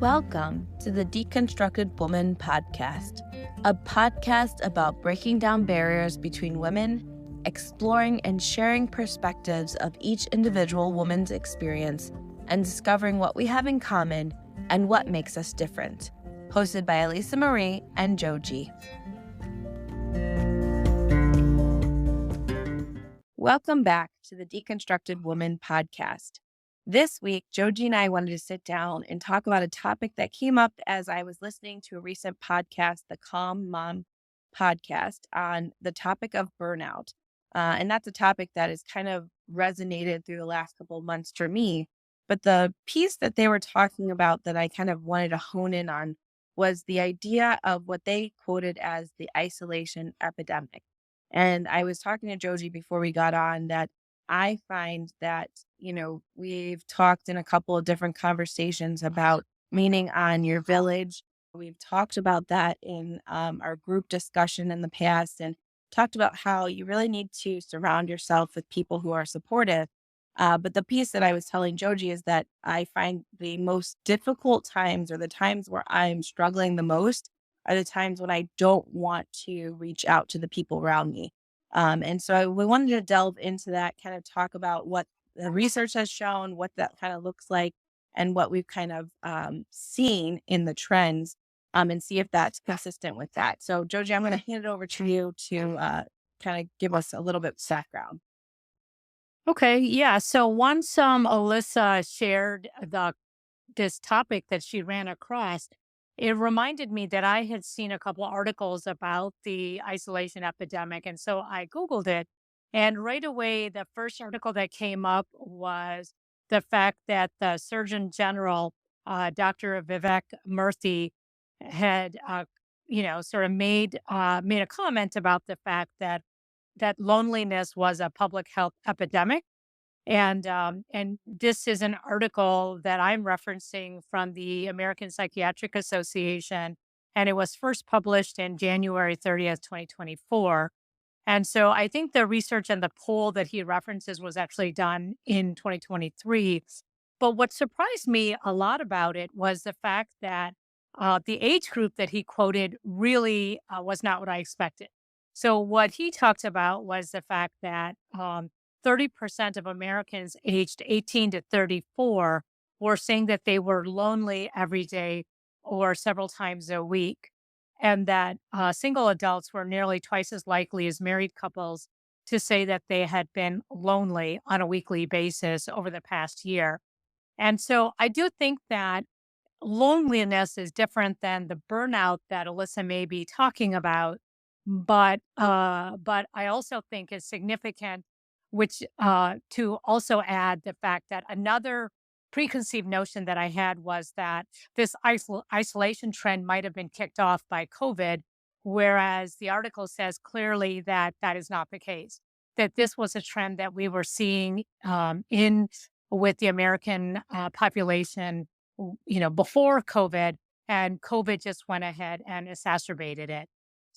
Welcome to the Deconstructed Woman podcast, a podcast about breaking down barriers between women, exploring and sharing perspectives of each individual woman's experience, and discovering what we have in common and what makes us different. Hosted by Elisa Marie and Joji. Welcome back to the Deconstructed Woman podcast. This week, Joji and I wanted to sit down and talk about a topic that came up as I was listening to a recent podcast, the Calm Mom podcast, on the topic of burnout. And that's a topic that has kind of resonated through the last couple of months for me. But the piece that they were talking about that I kind of wanted to hone in on was the idea of what they quoted as the isolation epidemic. And I was talking to Joji before we got on that I find that, we've talked in a couple of different conversations about leaning on your village. We've talked about that in our group discussion in the past and talked about how you really need to surround yourself with people who are supportive. But the piece that I was telling Joji is that I find the most difficult times or the times where I'm struggling the most are the times when I don't want to reach out to the people around me. And so we wanted to delve into that, kind of talk about what the research has shown, what that kind of looks like, and what we've kind of seen in the trends, and see if that's consistent with that. So, Joji, I'm going to hand it over to you to kind of give us a little bit of background. Okay, yeah. So once Alyssa shared this topic that she ran across, it reminded me that I had seen a couple articles about the isolation epidemic, and so I Googled it. And right away, the first article that came up was the fact that the Surgeon General, Dr. Vivek Murthy, had, sort of made a comment about the fact that loneliness was a public health epidemic. And this is an article that I'm referencing from the American Psychiatric Association, and it was first published in January 30th, 2024. And so I think the research and the poll that he references was actually done in 2023. But what surprised me a lot about it was the fact that the age group that he quoted really was not what I expected. So what he talked about was the fact that 30% of Americans aged 18 to 34 were saying that they were lonely every day or several times a week, and that single adults were nearly twice as likely as married couples to say that they had been lonely on a weekly basis over the past year. And so I do think that loneliness is different than the burnout that Alyssa may be talking about, but I also think is significant, which to also add the fact that another preconceived notion that I had was that this isolation trend might have been kicked off by COVID, whereas the article says clearly that that is not the case. That this was a trend that we were seeing in with the American population, before COVID, and COVID just went ahead and exacerbated it.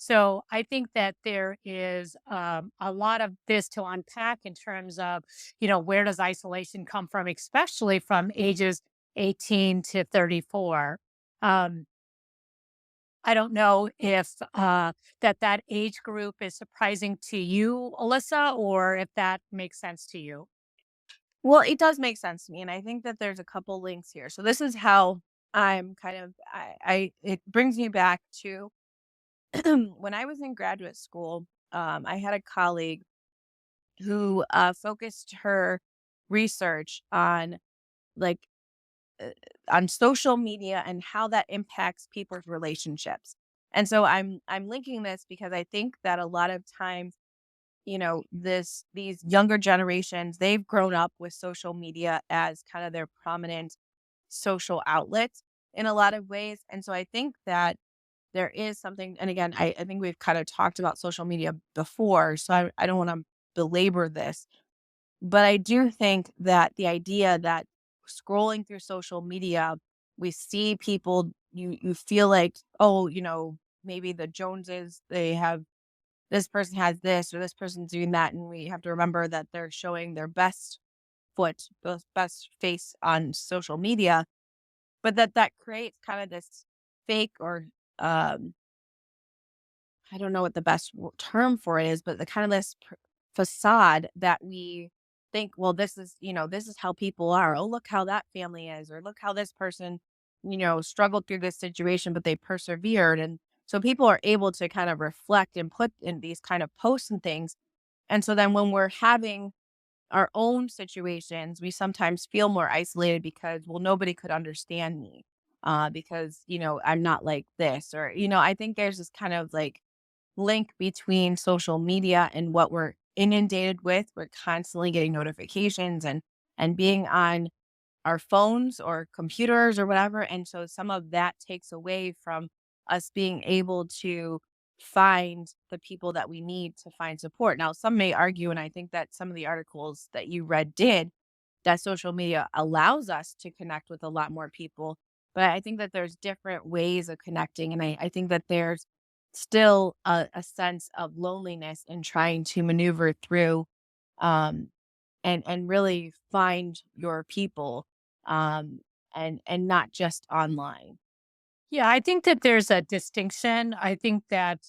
So I think that there is a lot of this to unpack in terms of, where does isolation come from, especially from ages 18 to 34. Um, I don't know if that age group is surprising to you, Alyssa, or if that makes sense to you. Well, it does make sense to me, and I think that there's a couple links here. So this is how I'm kind of I it brings me back to when I was in graduate school. I had a colleague who focused her research on like uh, on social media and how that impacts people's relationships. And so I'm linking this because I think that a lot of times, these younger generations, they've grown up with social media as kind of their prominent social outlet in a lot of ways. And so I think that there is something, and again, I think we've kind of talked about social media before, so I don't want to belabor this, but I do think that the idea that scrolling through social media, we see people, you feel like, oh, maybe the Joneses, they have this person has this or this person's doing that, and we have to remember that they're showing their best face on social media. but that creates kind of this fake or um I don't know what the best term for it is, but the kind of this facade that we think, well, this is, this is how people are. Oh, look how that family is, or look how this person, struggled through this situation, but they persevered. And so people are able to kind of reflect and put in these kind of posts and things. And so then when we're having our own situations, we sometimes feel more isolated because, well, nobody could understand me because, I'm not like this. Or, I think there's this kind of like link between social media and what we're inundated with. We're constantly getting notifications and being on our phones or computers or whatever. And so some of that takes away from us being able to find the people that we need to find support. Now, some may argue, and I think that some of the articles that you read did, that social media allows us to connect with a lot more people. But I think that there's different ways of connecting. And I think that there's still a sense of loneliness in trying to maneuver through um, and really find your people and not just online. Yeah, I think that there's a distinction. I think that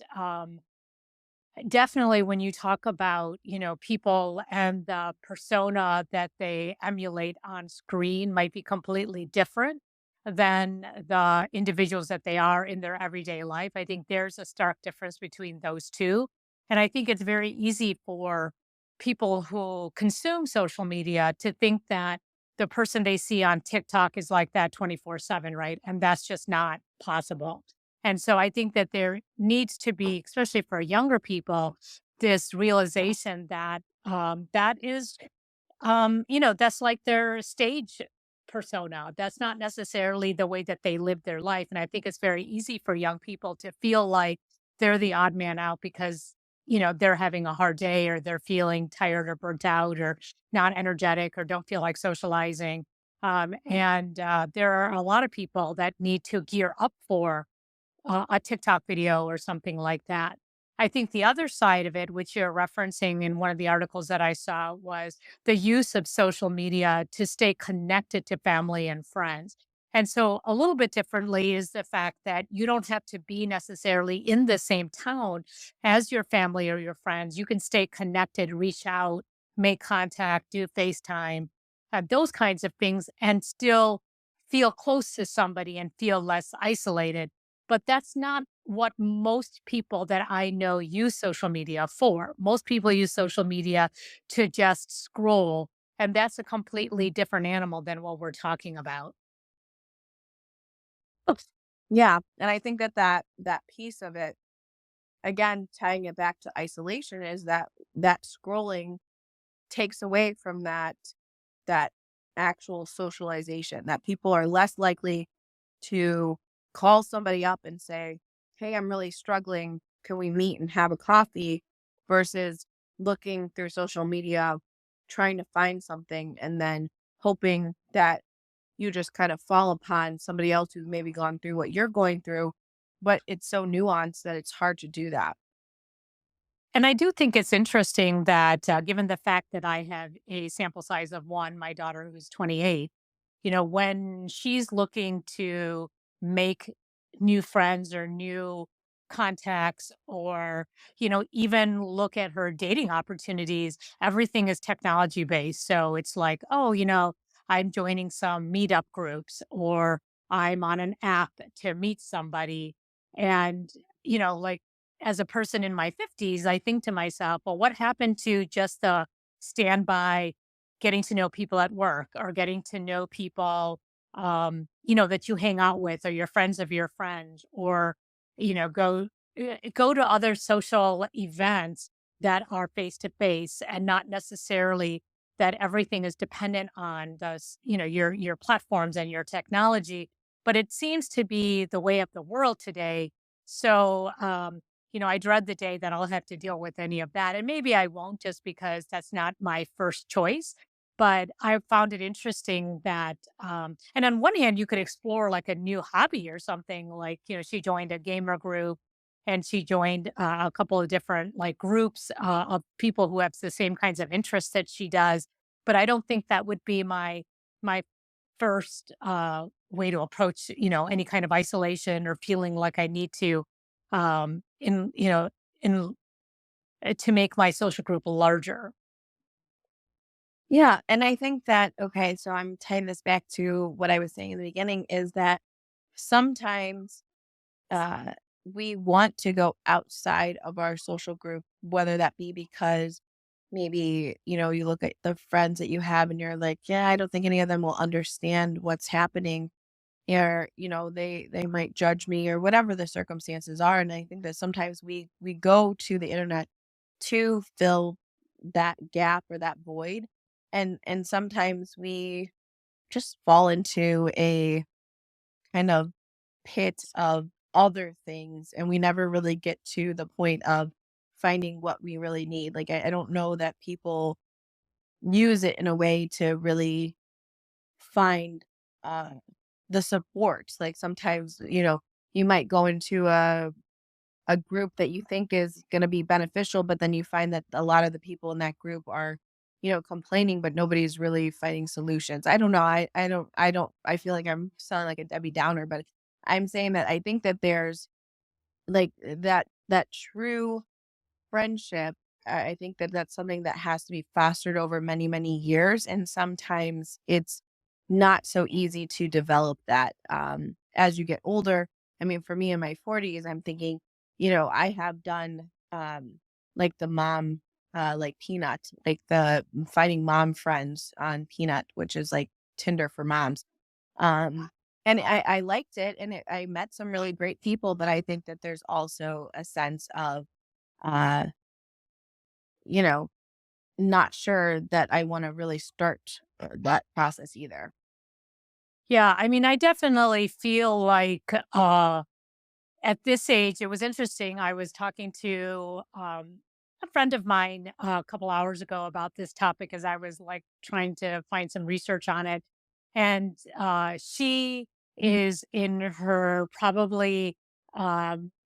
definitely when you talk about, people and the persona that they emulate on screen might be completely different than the individuals that they are in their everyday life. I think there's a stark difference between those two. And I think it's very easy for people who consume social media to think that the person they see on TikTok is like that 24/7, right? And that's just not possible. And so I think that there needs to be, especially for younger people, this realization that that is that's like their stage persona. That's not necessarily the way that they live their life. And I think it's very easy for young people to feel like they're the odd man out because, they're having a hard day or they're feeling tired or burnt out or not energetic or don't feel like socializing. And there are a lot of people that need to gear up for a TikTok video or something like that. I think the other side of it, which you're referencing in one of the articles that I saw, was the use of social media to stay connected to family and friends. And so, a little bit differently is the fact that you don't have to be necessarily in the same town as your family or your friends. You can stay connected, reach out, make contact, do FaceTime, those kinds of things, and still feel close to somebody and feel less isolated, but that's not what most people that I know use social media for. Most people use social media to just scroll, and that's a completely different animal than what we're talking about. Oops. Yeah, and I think that that piece of it, again, tying it back to isolation, is that scrolling takes away from that actual socialization. That people are less likely to call somebody up and say, "Hey, I'm really struggling. Can we meet and have a coffee?" versus looking through social media, trying to find something, and then hoping that you just kind of fall upon somebody else who's maybe gone through what you're going through. But it's so nuanced that it's hard to do that. And I do think it's interesting that, given the fact that I have a sample size of one, my daughter who's 28, when she's looking to make new friends or new contacts or, even look at her dating opportunities, everything is technology based. So it's like, oh, I'm joining some meetup groups or I'm on an app to meet somebody. And, like, as a person in my 50s, I think to myself, well, what happened to just the standby getting to know people at work or getting to know people, that you hang out with or your friends of your friends or, go to other social events that are face to face and not necessarily that everything is dependent on your platforms and your technology. But it seems to be the way of the world today. So, I dread the day that I'll have to deal with any of that. And maybe I won't just because that's not my first choice. But I found it interesting that, and on one hand, you could explore like a new hobby or something. Like, she joined a gamer group and she joined a couple of different like groups of people who have the same kinds of interests that she does. But I don't think that would be my first way to approach, any kind of isolation or feeling like I need to, in, in to make my social group larger. Yeah. And I think that, okay, so I'm tying this back to what I was saying in the beginning is that sometimes uh, we want to go outside of our social group, whether that be because maybe, you look at the friends that you have and you're like, yeah, I don't think any of them will understand what's happening, or, they might judge me or whatever the circumstances are. And I think that sometimes we go to the internet to fill that gap or that void. And sometimes we just fall into a kind of pit of other things, and we never really get to the point of finding what we really need. Like, I don't know that people use it in a way to really find uh the support. Like sometimes, you might go into a group that you think is going to be beneficial, but then you find that a lot of the people in that group are, complaining, but nobody's really finding solutions. I don't know. I feel like I'm sounding like a Debbie Downer, but I'm saying that I think that there's like that true friendship. I think that that's something that has to be fostered over many, many years. And sometimes it's not so easy to develop that as you get older. I mean, for me in my 40s, I'm thinking, I have done like the mom, like Peanut, like the finding mom friends on Peanut, which is like Tinder for moms. Um, and I liked it, and I met some really great people, but I think that there's also a sense of, uh, you know, not sure that I wanna really start, that process either. Yeah, I mean, I definitely feel like at this age, it was interesting. I was talking to a friend of mine a couple hours ago about this topic as I was like trying to find some research on it. And she is in her probably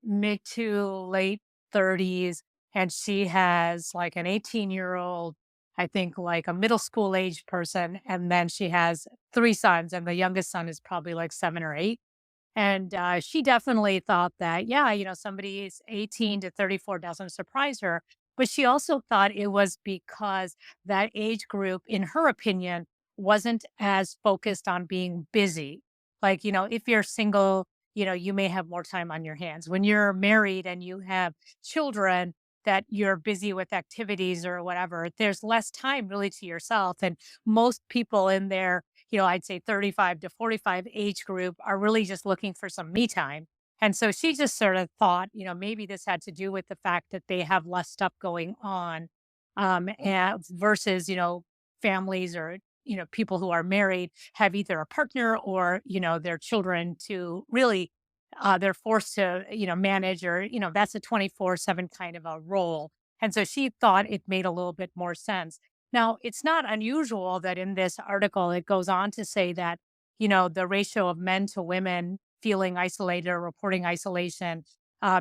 mid to late 30s. And she has like an 18-year-old, I think like a middle school age person. And then she has three sons, and the youngest son is probably like 7 or 8. And she definitely thought that, yeah, somebody's 18 to 34 doesn't surprise her. But she also thought it was because that age group, in her opinion, wasn't as focused on being busy. Like, if you're single, you may have more time on your hands. When you're married and you have children that you're busy with activities or whatever, there's less time really to yourself. And most people in their I'd say 35 to 45 age group are really just looking for some me time. And so she just sort of thought, maybe this had to do with the fact that they have less stuff going on, and versus, families or, people who are married have either a partner or, their children to really, they're forced to, manage, or, that's a 24/7 kind of a role. And so she thought it made a little bit more sense. Now, it's not unusual that in this article, it goes on to say that, the ratio of men to women feeling isolated or reporting isolation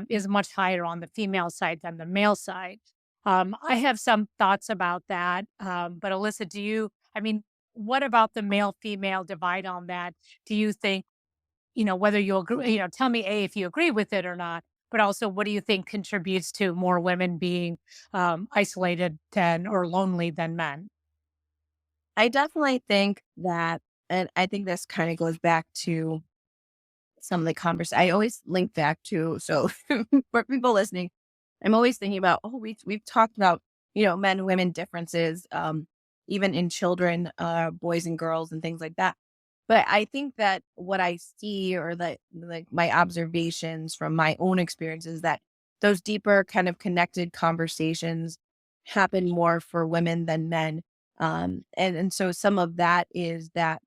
is much higher on the female side than the male side. I have some thoughts about that. But Alyssa, I mean, what about the male female divide on that? Do you think, whether you agree, tell me A, if you agree with it or not, but also what do you think contributes to more women being isolated than or lonely than men? I definitely think that, and I think this kinda goes back to some of the I always link back to, so for people listening, I'm always thinking about, oh, we've talked about, men, women differences, even in children, boys and girls and things like that. But I think that what I see, or that like my observations from my own experiences, that those deeper kind of connected conversations happen more for women than men. And so some of that is that,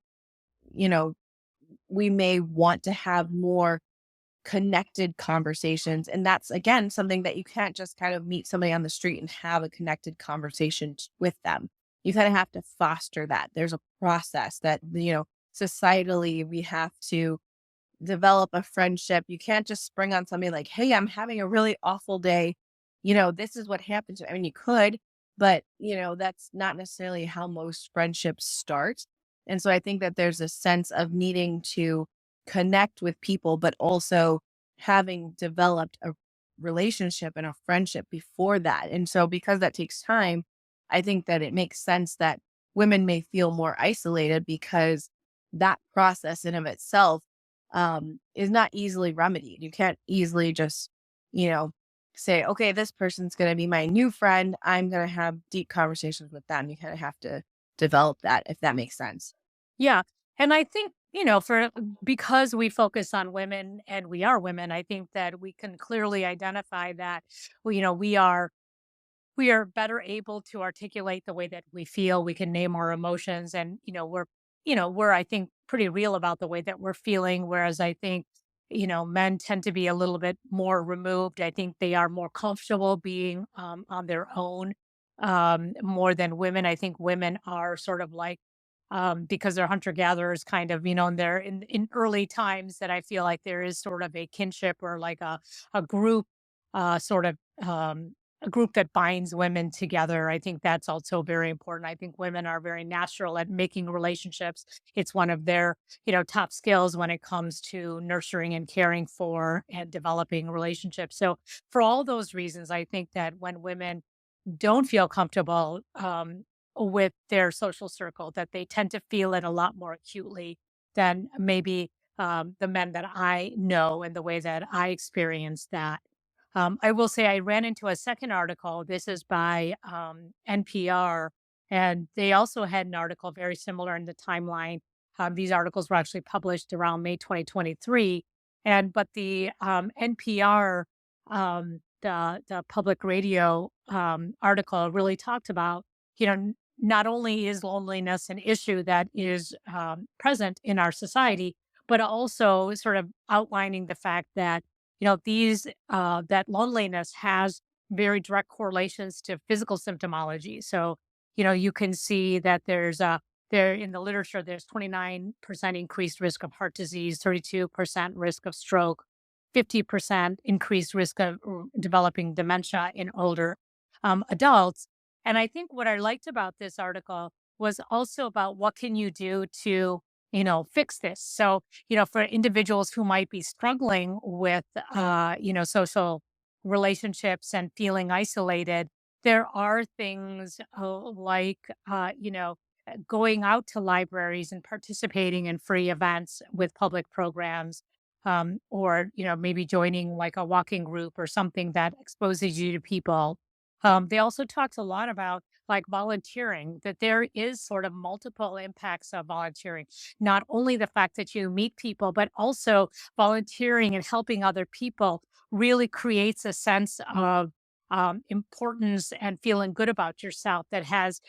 you know, we may want to have more connected conversations. And that's again something that you can't just kind of meet somebody on the street and have a connected conversation with them. You kind of have to foster that. There's a process that, societally we have to develop a friendship. You can't just spring on somebody like, hey, I'm having a really awful day. This is what happened to, I mean, you could, but that's not necessarily how most friendships start. And so I think that there's a sense of needing to connect with people, but also having developed a relationship and a friendship before that. And so because that takes time, I think that it makes sense that women may feel more isolated because that process in of itself is not easily remedied. You can't easily just, you know, say, okay, this person's going to be my new friend. I'm going to have deep conversations with them. You kind of have to develop that, if that makes sense. Yeah. And I think, for because we focus on women and we are women, I think that we can clearly identify that, we are better able to articulate the way that we feel. We can name our emotions and, we're, I think, pretty real about the way that we're feeling. Whereas I think, men tend to be a little bit more removed. I think they are more comfortable being on their own more than women. I think women are sort of like, because they're hunter gatherers kind of, and they're in early times that I feel like there is sort of a kinship or like a group sort of a group that binds women together. I think that's also very important. I think women are very natural at making relationships. It's one of their, top skills when it comes to nurturing and caring for and developing relationships. So for all those reasons, I think that when women don't feel comfortable with their social circle, that they tend to feel it a lot more acutely than maybe the men that I know and the way that I experienced that. I will say I ran into a second article. This is by NPR, and they also had an article very similar in the timeline. These articles were actually published around May 2023, and but the NPR, the public radio article really talked about, not only is loneliness an issue that is present in our society, but also sort of outlining the fact that that loneliness has very direct correlations to physical symptomology. So, you can see that there in the literature, there's 29% increased risk of heart disease, 32% risk of stroke, 50% increased risk of developing dementia in older adults. And I think what I liked about this article was also about what can you do to, fix this. So, for individuals who might be struggling with, social relationships and feeling isolated, there are things like, going out to libraries and participating in free events with public programs, or, maybe joining like a walking group or something that exposes you to people. They also talked a lot about like volunteering, that there is sort of multiple impacts of volunteering. Not only the fact that you meet people, but also volunteering and helping other people really creates a sense of importance and feeling good about yourself that has,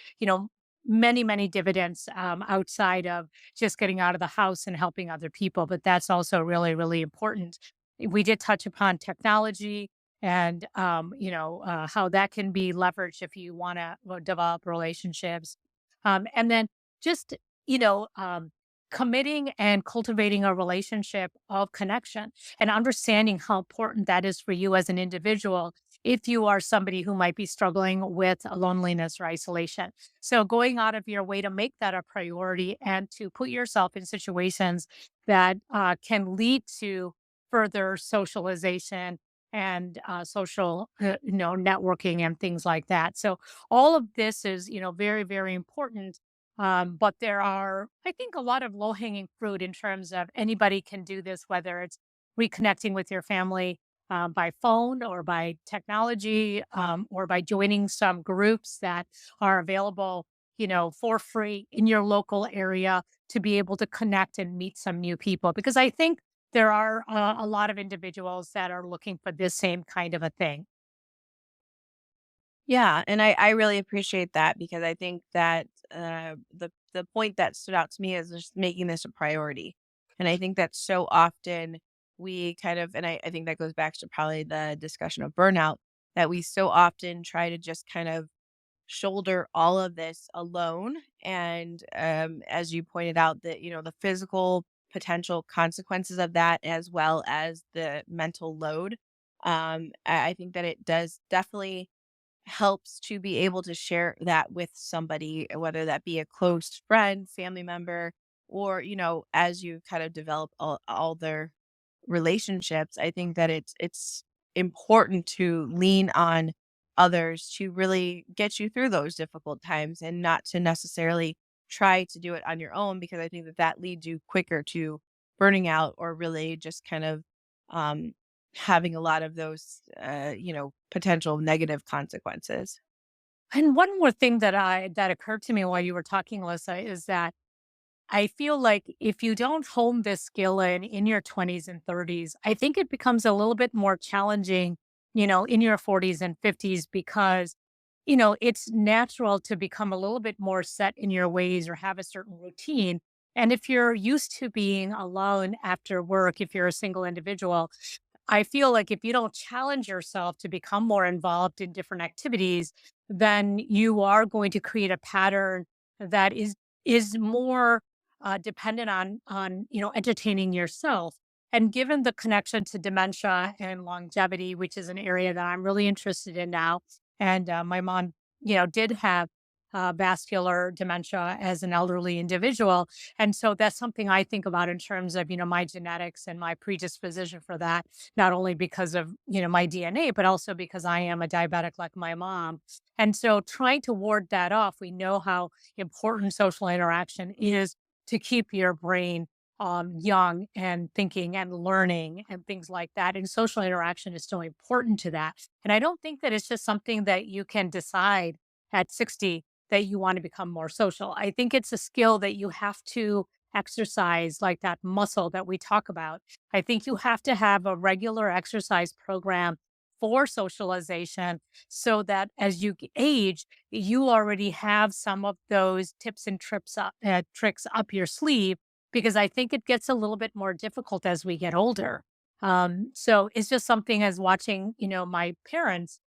many, many dividends outside of just getting out of the house and helping other people. But that's also really, really important. We did touch upon technology and how that can be leveraged if you want to develop relationships, and then just you know um, committing and cultivating a relationship of connection and understanding how important that is for you as an individual if you are somebody who might be struggling with loneliness or isolation. So going out of your way to make that a priority and to put yourself in situations that can lead to further socialization and social, networking and things like that. So all of this is, very, very important. But there are, I think, a lot of low hanging fruit in terms of anybody can do this, whether it's reconnecting with your family by phone or by technology, or by joining some groups that are available, for free in your local area to be able to connect and meet some new people. Because I think there are a lot of individuals that are looking for this same kind of a thing. Yeah, and I really appreciate that because I think that the point that stood out to me is just making this a priority. And I think that so often we kind of, and I think that goes back to probably the discussion of burnout, that we so often try to just kind of shoulder all of this alone. And as you pointed out, that the physical potential consequences of that, as well as the mental load. I think that it does definitely helps to be able to share that with somebody, whether that be a close friend, family member, or, as you kind of develop all their relationships, I think that it's important to lean on others to really get you through those difficult times and not to necessarily try to do it on your own, because I think that that leads you quicker to burning out or really just kind of um having a lot of those potential negative consequences. And one more thing that occurred to me while you were talking, Alyssa, is that I feel like if you don't hone this skill in your 20s and 30s, I think it becomes a little bit more challenging, in your 40s and 50s because, it's natural to become a little bit more set in your ways or have a certain routine. And if you're used to being alone after work, if you're a single individual, I feel like if you don't challenge yourself to become more involved in different activities, then you are going to create a pattern that is more dependent on entertaining yourself. And given the connection to dementia and longevity, which is an area that I'm really interested in now, and my mom, did have vascular dementia as an elderly individual, and so that's something I think about in terms of my genetics and my predisposition for that, not only because of my DNA, but also because I am a diabetic like my mom. And so trying to ward that off, we know how important social interaction is to keep your brain young and thinking and learning and things like that. And social interaction is so important to that. And I don't think that it's just something that you can decide at 60 that you want to become more social. I think it's a skill that you have to exercise, like that muscle that we talk about. I think you have to have a regular exercise program for socialization so that as you age, you already have some of those tips and tricks up your sleeve, because I think it gets a little bit more difficult as we get older. So it's just something as watching, my parents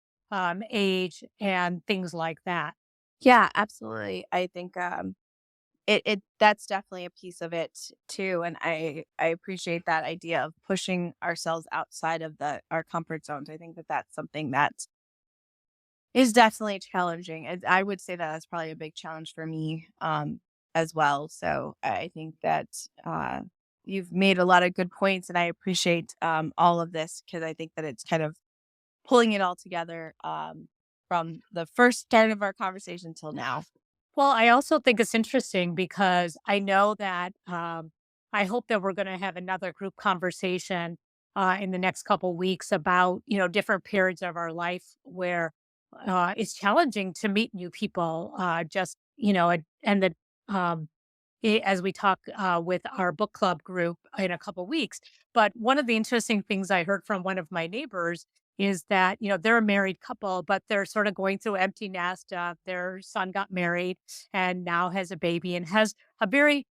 age and things like that. Yeah, absolutely. I think it that's definitely a piece of it too, and I appreciate that idea of pushing ourselves outside of the our comfort zones. I think that that's something that is definitely challenging. And I would say that that's probably a big challenge for me as well. So I think that you've made a lot of good points, and I appreciate all of this because I think that it's kind of pulling it all together from the first start of our conversation till now. Well, I also think it's interesting because I know that I hope that we're going to have another group conversation in the next couple weeks about different periods of our life where it's challenging to meet new people. Just and that as we talk with our book club group in a couple weeks. But one of the interesting things I heard from one of my neighbors is that, they're a married couple, but they're sort of going through empty nest. Their son got married and now has a baby and has a very,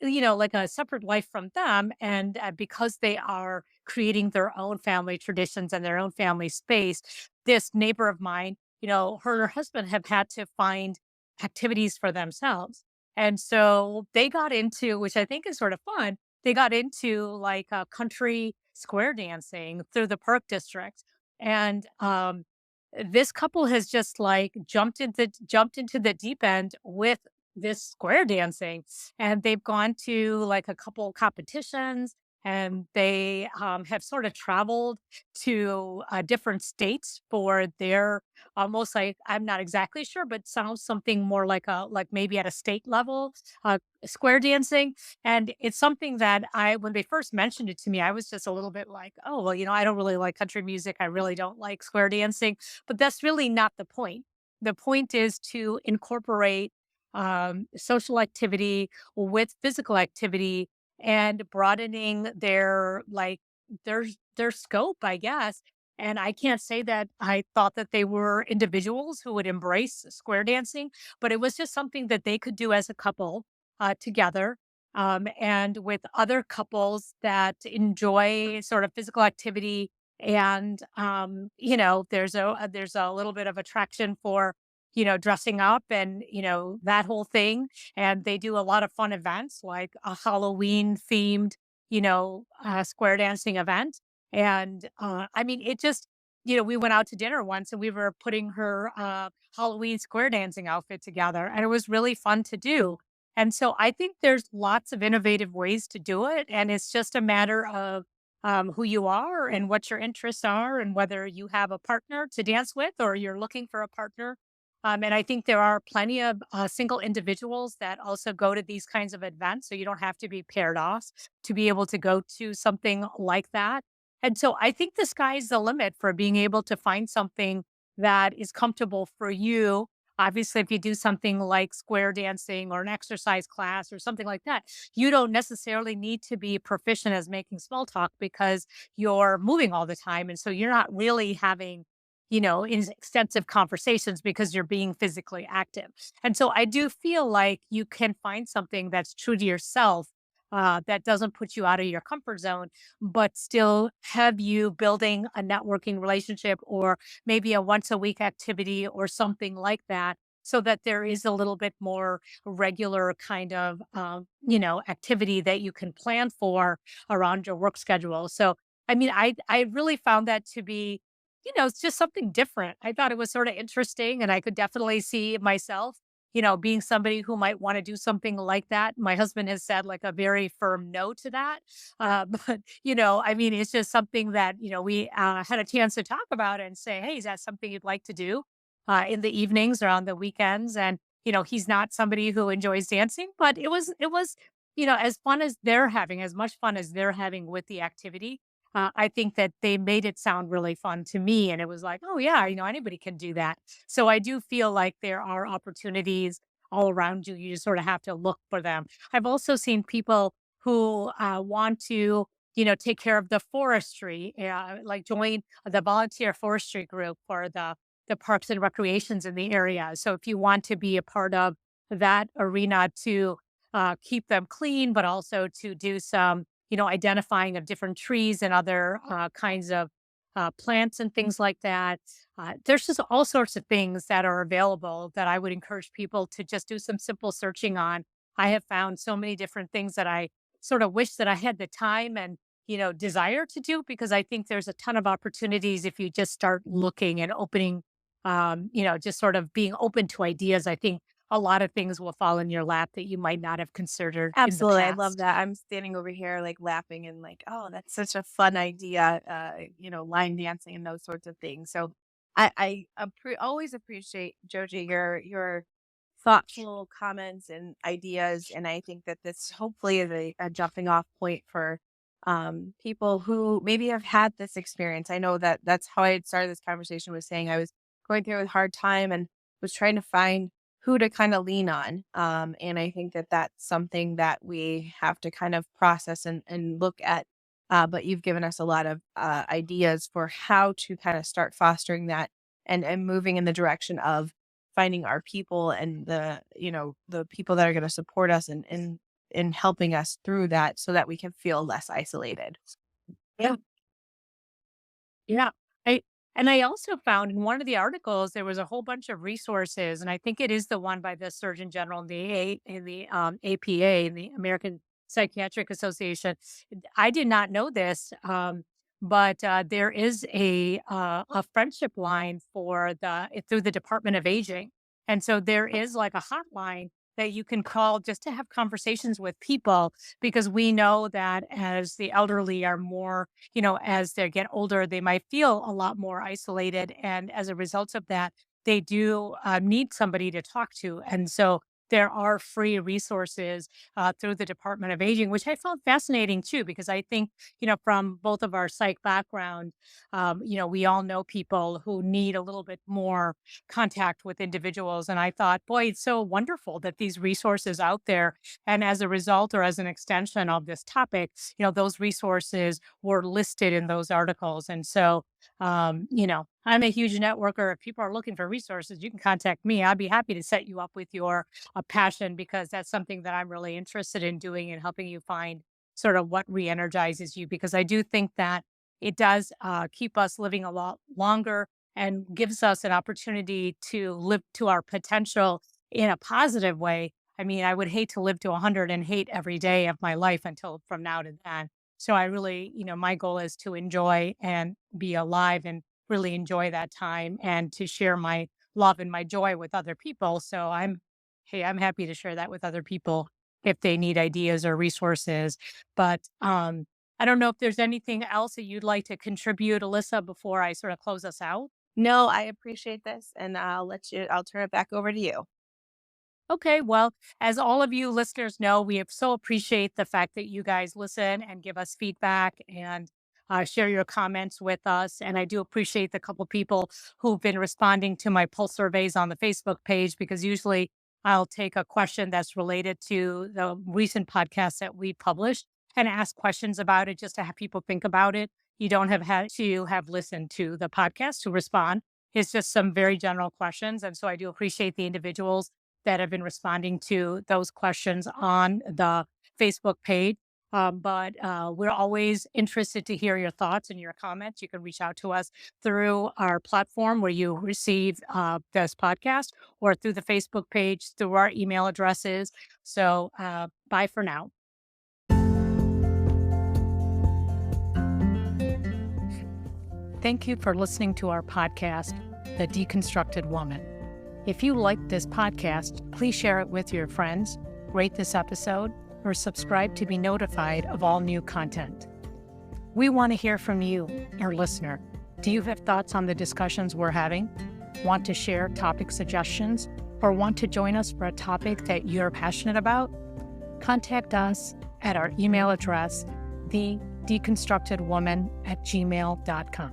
like a separate life from them. And because they are creating their own family traditions and their own family space, this neighbor of mine, her and her husband have had to find activities for themselves, and so they got into, which I think is sort of fun, they got into like country square dancing through the Park District. And this couple has just like jumped into the deep end with this square dancing. And they've gone to like a couple competitions, and they have sort of traveled to different states for their almost like, I'm not exactly sure, but sounds something more like maybe at a state level, square dancing. And it's something that when they first mentioned it to me, I was just a little bit like, oh, well, I don't really like country music. I really don't like square dancing, but that's really not the point. The point is to incorporate social activity with physical activity and broadening their their scope, I guess. And I can't say that I thought that they were individuals who would embrace square dancing, but it was just something that they could do as a couple together. And with other couples that enjoy sort of physical activity, and there's a little bit of attraction for dressing up and that whole thing. And they do a lot of fun events like a Halloween themed square dancing event. And I mean, it just we went out to dinner once and we were putting her Halloween square dancing outfit together, and it was really fun to do. And so I think there's lots of innovative ways to do it. And it's just a matter of who you are and what your interests are, and whether you have a partner to dance with or you're looking for a partner. And I think there are plenty of single individuals that also go to these kinds of events. So you don't have to be paired off to be able to go to something like that. And so I think the sky's the limit for being able to find something that is comfortable for you. Obviously, if you do something like square dancing or an exercise class or something like that, you don't necessarily need to be proficient as making small talk because you're moving all the time. And so you're not really having, extensive conversations because you're being physically active. And so I do feel like you can find something that's true to yourself, that doesn't put you out of your comfort zone, but still have you building a networking relationship or maybe a once a week activity or something like that, so that there is a little bit more regular kind of, activity that you can plan for around your work schedule. So, I mean, I really found that to be, it's just something different. I thought it was sort of interesting, and I could definitely see myself, being somebody who might want to do something like that. My husband has said like a very firm no to that. But, I mean, it's just something that, we had a chance to talk about and say, hey, is that something you'd like to do in the evenings or on the weekends? And, he's not somebody who enjoys dancing, but it was, as fun as they're having, as much fun as they're having with the activity. I think that they made it sound really fun to me. And it was like, oh, yeah, anybody can do that. So I do feel like there are opportunities all around you. You just sort of have to look for them. I've also seen people who want to, take care of the forestry, like join the volunteer forestry group for the parks and recreations in the area. So if you want to be a part of that arena to keep them clean, but also to do some, identifying of different trees and other kinds of plants and things like that. There's just all sorts of things that are available that I would encourage people to just do some simple searching on. I have found so many different things that I sort of wish that I had the time and, desire to do, because I think there's a ton of opportunities if you just start looking and opening, just sort of being open to ideas. I think a lot of things will fall in your lap that you might not have considered in the Absolutely, I love past. that. I'm standing over here, like, laughing and like, "Oh, that's such a fun idea," line dancing and those sorts of things. So I always appreciate, Joji, your thoughtful comments and ideas, and I think that this hopefully is a jumping off point for, people who maybe have had this experience. I know that that's how I had started this conversation, was saying I was going through a hard time and was trying to find who to kind of lean on. And I think that that's something that we have to kind of process and look at. But you've given us a lot of ideas for how to kind of start fostering that and moving in the direction of finding our people and the people that are going to support us and helping us through that so that we can feel less isolated. Yeah. Yeah. I and I also found in one of the articles there was a whole bunch of resources, and I think it is the one by the Surgeon General in the APA, the American Psychiatric Association. I did not know this, but there is a friendship line for through the Department of Aging, and so there is like a hotline that you can call just to have conversations with people, because we know that as the elderly are more, as they get older, they might feel a lot more isolated. And as a result of that, they do need somebody to talk to. And so there are free resources through the Department of Aging, which I found fascinating too, because I think, from both of our psych background, we all know people who need a little bit more contact with individuals. And I thought, boy, it's so wonderful that these resources out there. And as a result or as an extension of this topic, those resources were listed in those articles. And so, I'm a huge networker. If people are looking for resources, you can contact me. I'd be happy to set you up with your passion, because that's something that I'm really interested in doing and helping you find sort of what re energizes you. Because I do think that it does keep us living a lot longer and gives us an opportunity to live to our potential in a positive way. I mean, I would hate to live to 100 and hate every day of my life until from now to then. So I really, my goal is to enjoy and be alive and really enjoy that time and to share my love and my joy with other people. So I'm happy to share that with other people if they need ideas or resources. But I don't know if there's anything else that you'd like to contribute, Alyssa, before I sort of close us out. No, I appreciate this, and I'll turn it back over to you. Okay, well, as all of you listeners know, we have so appreciate the fact that you guys listen and give us feedback and share your comments with us. And I do appreciate the couple people who've been responding to my pulse surveys on the Facebook page because usually I'll take a question that's related to the recent podcast that we published and ask questions about it just to have people think about it. You don't have had to have listened to the podcast to respond. It's just some very general questions. And so I do appreciate the individuals that have been responding to those questions on the Facebook page. But we're always interested to hear your thoughts and your comments. You can reach out to us through our platform where you receive this podcast or through the Facebook page, through our email addresses. So bye for now. Thank you for listening to our podcast, The Deconstructed Woman. If you like this podcast, please share it with your friends, rate this episode, or subscribe to be notified of all new content. We want to hear from you, our listener. Do you have thoughts on the discussions we're having? Want to share topic suggestions? Or want to join us for a topic that you're passionate about? Contact us at our email address, thedeconstructedwoman@gmail.com.